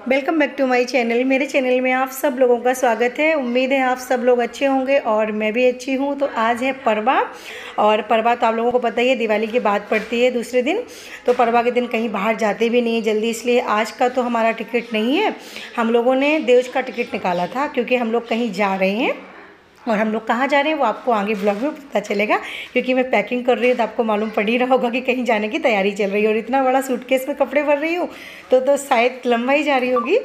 Welcome back to my channel. मेरे channel में आप सब लोगों का स्वागत है। उम्मीद है आप सब लोग अच्छे होंगे और मैं भी अच्छी हूँ। तो आज है परवा, और परवा तो आप लोगों को पता ही है, दिवाली के बाद पड़ती है दूसरे दिन। तो परवा के दिन कहीं बाहर जाते भी नहीं है जल्दी, इसलिए आज का तो हमारा टिकट नहीं है। हम लोगों ने देश का टिकट निकाला था क्योंकि हम लोग कहीं जा रहे हैं, और हम लोग कहाँ जा रहे हैं वो आपको आगे ब्लॉग में पता चलेगा। क्योंकि मैं पैकिंग कर रही हूँ तो आपको मालूम पड़ ही रहा होगा कि कहीं जाने की तैयारी चल रही है, और इतना बड़ा सूटकेस में कपड़े भर रही हूँ तो शायद लंबा ही जा रही होगी।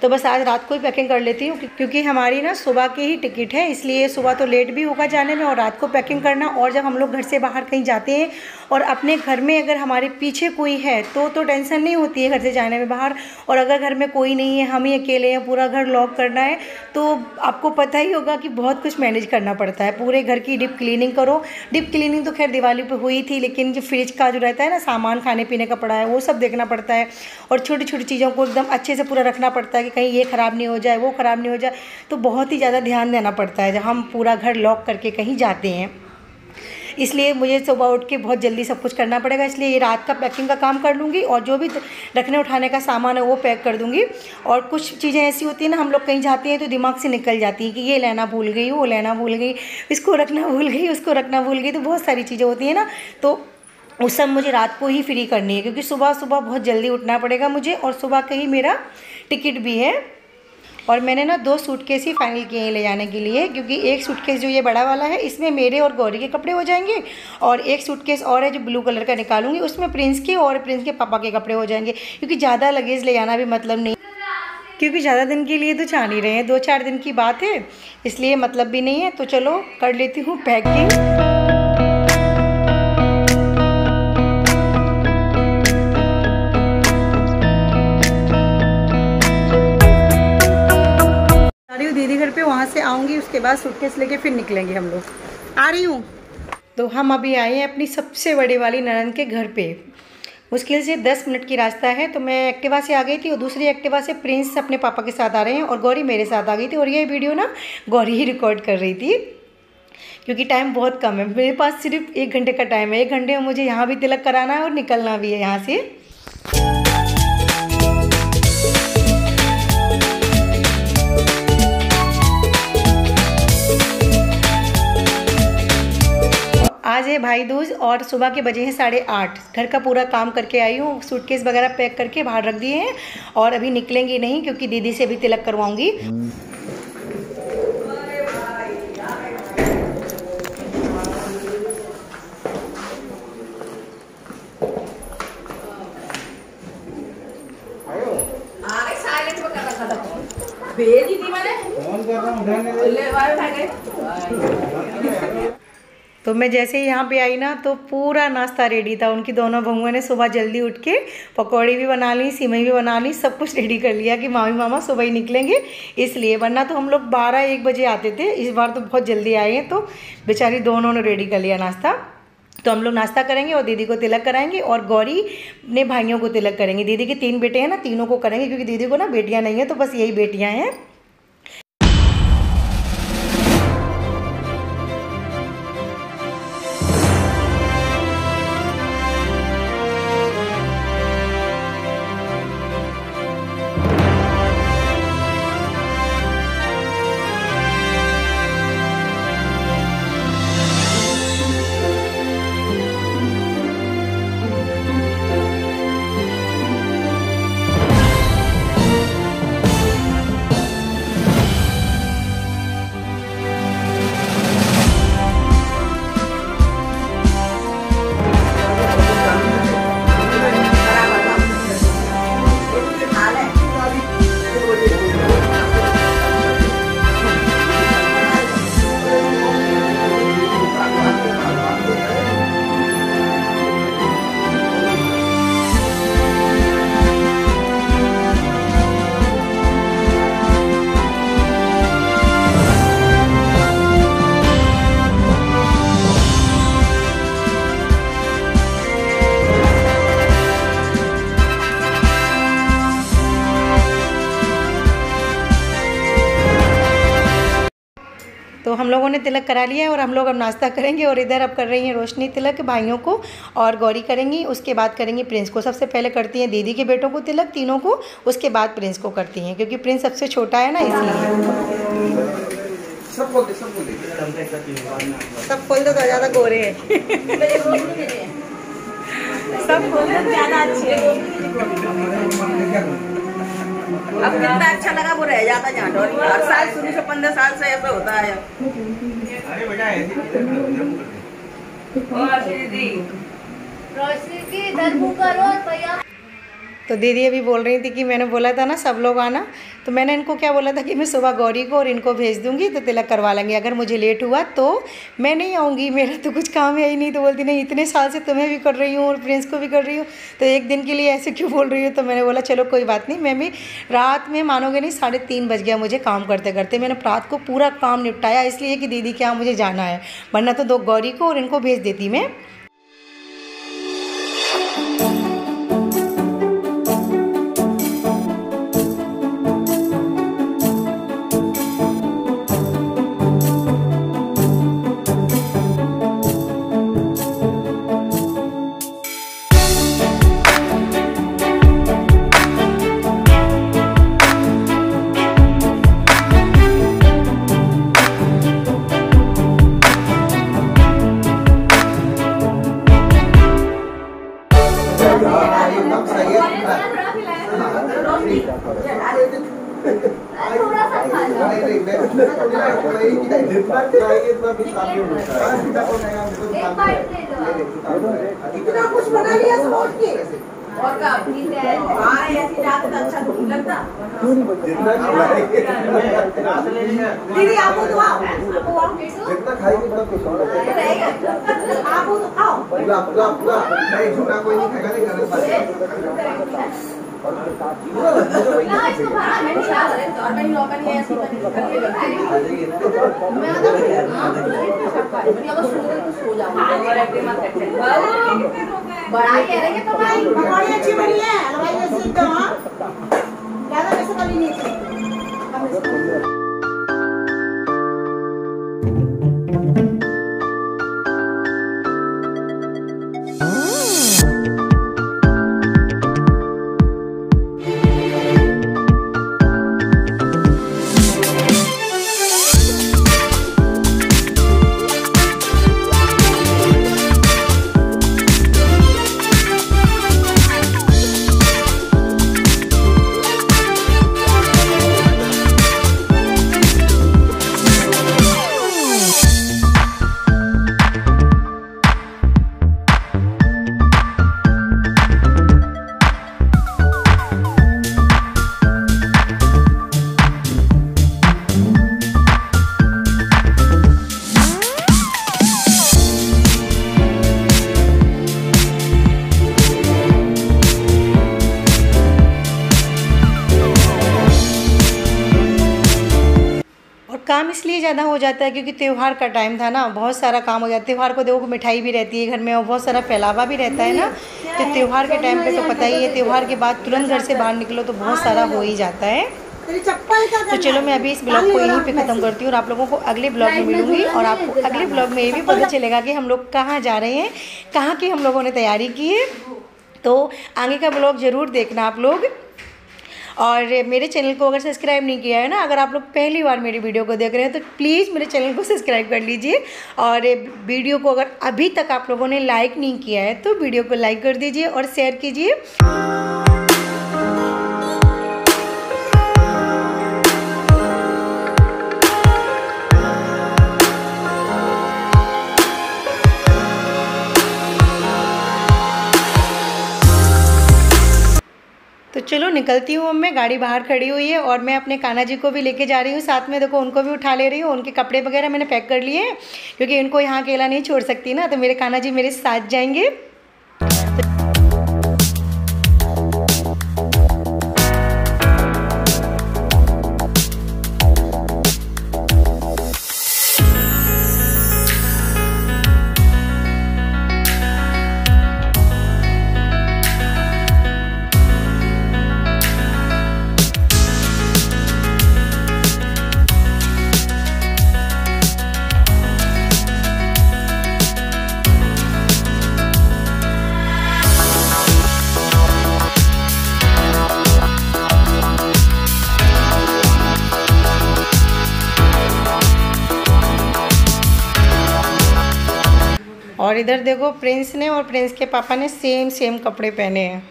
तो बस आज रात को ही पैकिंग कर लेती हूँ, क्योंकि हमारी ना सुबह की ही टिकट है, इसलिए सुबह तो लेट भी होगा जाने में और रात को पैकिंग करना। और जब हम लोग घर से बाहर कहीं जाते हैं और अपने घर में अगर हमारे पीछे कोई है तो टेंशन नहीं होती है घर से जाने में बाहर। और अगर घर में कोई नहीं है, हम ही अकेले हैं, पूरा घर लॉक करना है, तो आपको पता ही होगा कि बहुत कुछ मैनेज करना पड़ता है। पूरे घर की डीप क्लीनिंग करो। डीप क्लीनिंग तो खैर दिवाली पे हुई थी, लेकिन जो फ्रिज का जो रहता है ना सामान, खाने पीने का पड़ा है, वो सब देखना पड़ता है। और छोटी छोटी चीज़ों को एकदम अच्छे से पूरा रखना पड़ता है कि कहीं ये ख़राब नहीं हो जाए, वो ख़राब नहीं हो जाए। तो बहुत ही ज़्यादा ध्यान देना पड़ता है जब हम पूरा घर लॉक करके कहीं जाते हैं। इसलिए मुझे सुबह उठ के बहुत जल्दी सब कुछ करना पड़ेगा, इसलिए ये रात का पैकिंग का काम कर लूँगी और जो भी रखने उठाने का सामान है वो पैक कर दूँगी। और कुछ चीज़ें ऐसी होती हैं ना, हम लोग कहीं जाते हैं तो दिमाग से निकल जाती हैं कि ये लेना भूल गई, वो लेना भूल गई, इसको रखना भूल गई, उसको रखना भूल गई। तो बहुत सारी चीज़ें होती हैं ना, तो उस सब मुझे रात को ही फ्री करनी है, क्योंकि सुबह सुबह बहुत जल्दी उठना पड़ेगा मुझे, और सुबह का ही मेरा टिकट भी है। और मैंने ना 2 सूटकेस ही फाइनल किए हैं ले जाने के लिए, क्योंकि एक सूटकेस जो ये बड़ा वाला है इसमें मेरे और गौरी के कपड़े हो जाएंगे, और एक सूटकेस और है जो ब्लू कलर का निकालूंगी, उसमें प्रिंस के और प्रिंस के पापा के कपड़े हो जाएंगे। क्योंकि ज़्यादा लगेज ले जाना भी मतलब नहीं, क्योंकि ज़्यादा दिन के लिए तो जा नहीं रहे हैं, 2-4 दिन की बात है, इसलिए मतलब भी नहीं है। तो चलो कर लेती हूँ पैकिंग। दीदी घर पे, वहाँ से आऊँगी, उसके बाद सूटकेस लेके फिर निकलेंगे हम लोग। आ रही हूँ। तो हम अभी आए हैं अपनी सबसे बड़ी वाली ननद के घर पे। मुश्किल से 10 मिनट की रास्ता है। तो मैं एक्टिवा से आ गई थी और दूसरी एक्टिवा से प्रिंस अपने पापा के साथ आ रहे हैं, और गौरी मेरे साथ आ गई थी। और ये वीडियो ना गौरी ही रिकॉर्ड कर रही थी, क्योंकि टाइम बहुत कम है मेरे पास, सिर्फ 1 घंटे का टाइम है। 1 घंटे में मुझे यहाँ भी तिलक कराना है और निकलना भी है यहाँ से। आज है भाई दूज और सुबह के बजे हैं 8:30। घर का पूरा काम करके आई हूँ, सूटकेस वगैरह पैक करके बाहर रख दिए हैं, और अभी निकलेंगे नहीं क्योंकि दीदी से भी तिलक करवाऊंगी। तो मैं जैसे ही यहाँ पे आई ना, तो पूरा नाश्ता रेडी था। उनकी दोनों बहुओं ने सुबह जल्दी उठ के पकौड़ी भी बना ली, सिमई भी बना ली, सब कुछ रेडी कर लिया कि मामी मामा सुबह ही निकलेंगे इसलिए। वरना तो हम लोग 12-1 बजे आते थे, इस बार तो बहुत जल्दी आए हैं, तो बेचारी दोनों ने रेडी कर लिया नाश्ता। तो हम लोग नाश्ता करेंगे और दीदी को तिलक कराएंगे, और गौरी ने भाइयों को तिलक करेंगे। दीदी के 3 बेटे हैं ना, तीनों को करेंगे, क्योंकि दीदी को ना बेटियाँ नहीं हैं, तो बस यही बेटियाँ हैं। तो हम लोगों ने तिलक करा लिया है और हम लोग अब नाश्ता करेंगे। और इधर अब कर रही हैं रोशनी तिलक भाइयों को और गौरी करेंगी, उसके बाद करेंगी प्रिंस को। सबसे पहले करती हैं दीदी के बेटों को तिलक तीनों को, उसके बाद प्रिंस को करती हैं क्योंकि प्रिंस सबसे छोटा है ना, इसलिए। सब खोल दो तो ज़्यादा गोरे हैं। सब खोल दो ज़्यादा अच्छे हैं। अब कितना अच्छा लगा वो रह जाता जहाँ डोरी। हर साल शुरू से 15 साल से ऐसा होता है। अरे बेटा तो दीदी अभी बोल रही थी कि मैंने बोला था ना सब लोग आना, तो मैंने इनको क्या बोला था कि मैं सुबह गौरी को और इनको भेज दूंगी तो तिलक करवा लेंगे। अगर मुझे लेट हुआ तो मैं नहीं आऊँगी, मेरा तो कुछ काम है ही नहीं। तो बोलती नहीं, इतने साल से तुम्हें भी कर रही हूँ और प्रिंस को भी कर रही हूँ, तो एक दिन के लिए ऐसे क्यों बोल रही हूँ। तो मैंने बोला चलो कोई बात नहीं। मैं भी रात में मानोगे नहीं 3:30 बज गया मुझे काम करते करते। मैंने रात को पूरा काम निपटाया इसलिए कि दीदी के यहाँ मुझे जाना है, वरना तो 2 गौरी को और इनको भेज देती मैं। इतना कुछ बना लिया सोच के और का अपनी ऐसी रात में अच्छा नहीं लगता। दीदी आप तो आओ, जितना खाएगी बड़ा कुछ रहेगा। आप तो आओ, पूरा नहीं झूठा कोई नहीं खाएगा, नहीं गलत बात है। ना इसको भरा मैंने क्या करे तो और मैंने लोकल है ऐसी बनी मैं तो बढ़िया वो सो जाऊंगा और एक्टिव मत करते बड़ाई कह रहे हैं तो भाई बड़ी अच्छी बनी है हलवाई जैसी एकदम। हां ज्यादा वैसे वाली नहीं है। काम इसलिए ज़्यादा हो जाता है क्योंकि त्यौहार का टाइम था ना, बहुत सारा काम हो जाता है। त्यौहार को देखो मिठाई भी रहती है घर में और बहुत सारा फैलावा भी रहता है ना, तो त्यौहार के टाइम पे तो पता ही है, त्यौहार के बाद तुरंत घर से बाहर निकलो तो बहुत सारा हो ही जाता है। तो चलो मैं अभी इस ब्लॉग को यहीं पे ख़त्म करती हूँ और आप लोगों को अगले ब्लॉग में मिलूंगी। और आपको अगले ब्लॉग में ये भी पता चलेगा कि हम लोग कहाँ जा रहे हैं, कहाँ की हम लोगों ने तैयारी की है। तो आगे का ब्लॉग ज़रूर देखना आप लोग। और मेरे चैनल को अगर सब्सक्राइब नहीं किया है ना, अगर आप लोग पहली बार मेरी वीडियो को देख रहे हैं तो प्लीज़ मेरे चैनल को सब्सक्राइब कर लीजिए। और वीडियो को अगर अभी तक आप लोगों ने लाइक नहीं किया है तो वीडियो को लाइक कर दीजिए और शेयर कीजिए। तो चलो निकलती हूँ। मैं गाड़ी बाहर खड़ी हुई है और मैं अपने कान्हा जी को भी लेके जा रही हूँ साथ में। देखो उनको भी उठा ले रही हूँ, उनके कपड़े वगैरह मैंने पैक कर लिए हैं क्योंकि इनको यहाँ अकेला नहीं छोड़ सकती ना, तो मेरे कान्हा जी मेरे साथ जाएंगे। और इधर देखो प्रिंस ने और प्रिंस के पापा ने सेम सेम कपड़े पहने हैं,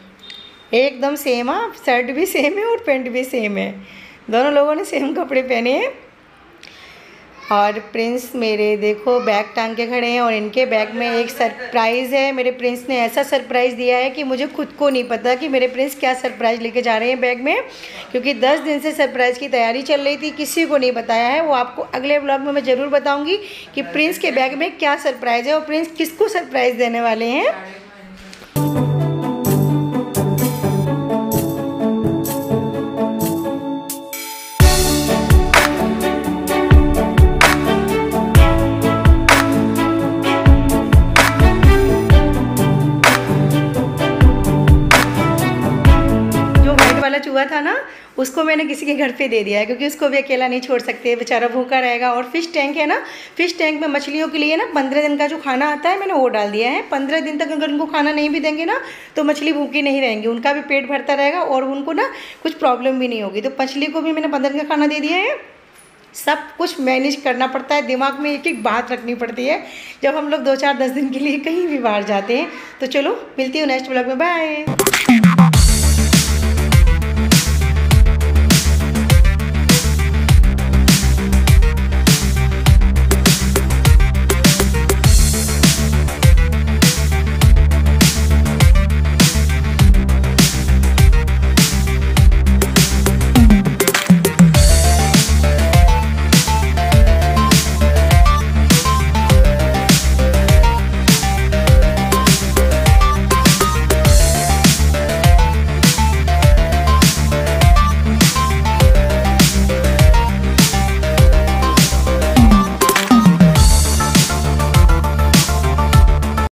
एकदम सेम। हाँ, शर्ट भी सेम है और पैंट भी सेम है, दोनों लोगों ने सेम कपड़े पहने हैं। और प्रिंस मेरे देखो बैग टांग के खड़े हैं और इनके बैग में एक सरप्राइज़ है। मेरे प्रिंस ने ऐसा सरप्राइज़ दिया है कि मुझे खुद को नहीं पता कि मेरे प्रिंस क्या सरप्राइज़ लेके जा रहे हैं बैग में, क्योंकि 10 दिन से सरप्राइज़ की तैयारी चल रही थी, किसी को नहीं बताया है। वो आपको अगले व्लॉग में मैं ज़रूर बताऊँगी कि प्रिंस के बैग में क्या सरप्राइज़ है और प्रिंस किसको सरप्राइज़ देने वाले हैं। चूहा था ना, उसको मैंने किसी के घर पे दे दिया है, क्योंकि उसको भी अकेला नहीं छोड़ सकते, बेचारा भूखा रहेगा। और फिश टैंक है ना, फिश टैंक में मछलियों के लिए ना 15 दिन का जो खाना आता है मैंने वो डाल दिया है। 15 दिन तक अगर उनको खाना नहीं भी देंगे ना तो मछली भूखी नहीं रहेंगी, उनका भी पेट भरता रहेगा और उनको ना कुछ प्रॉब्लम भी नहीं होगी। तो मछली को भी मैंने 15 दिन का खाना दे दिया है। सब कुछ मैनेज करना पड़ता है, दिमाग में एक एक बात रखनी पड़ती है जब हम लोग 2-4-10 दिन के लिए कहीं भी बाहर जाते हैं। तो चलो मिलती हूँ नेक्स्ट व्लॉग में, बाय।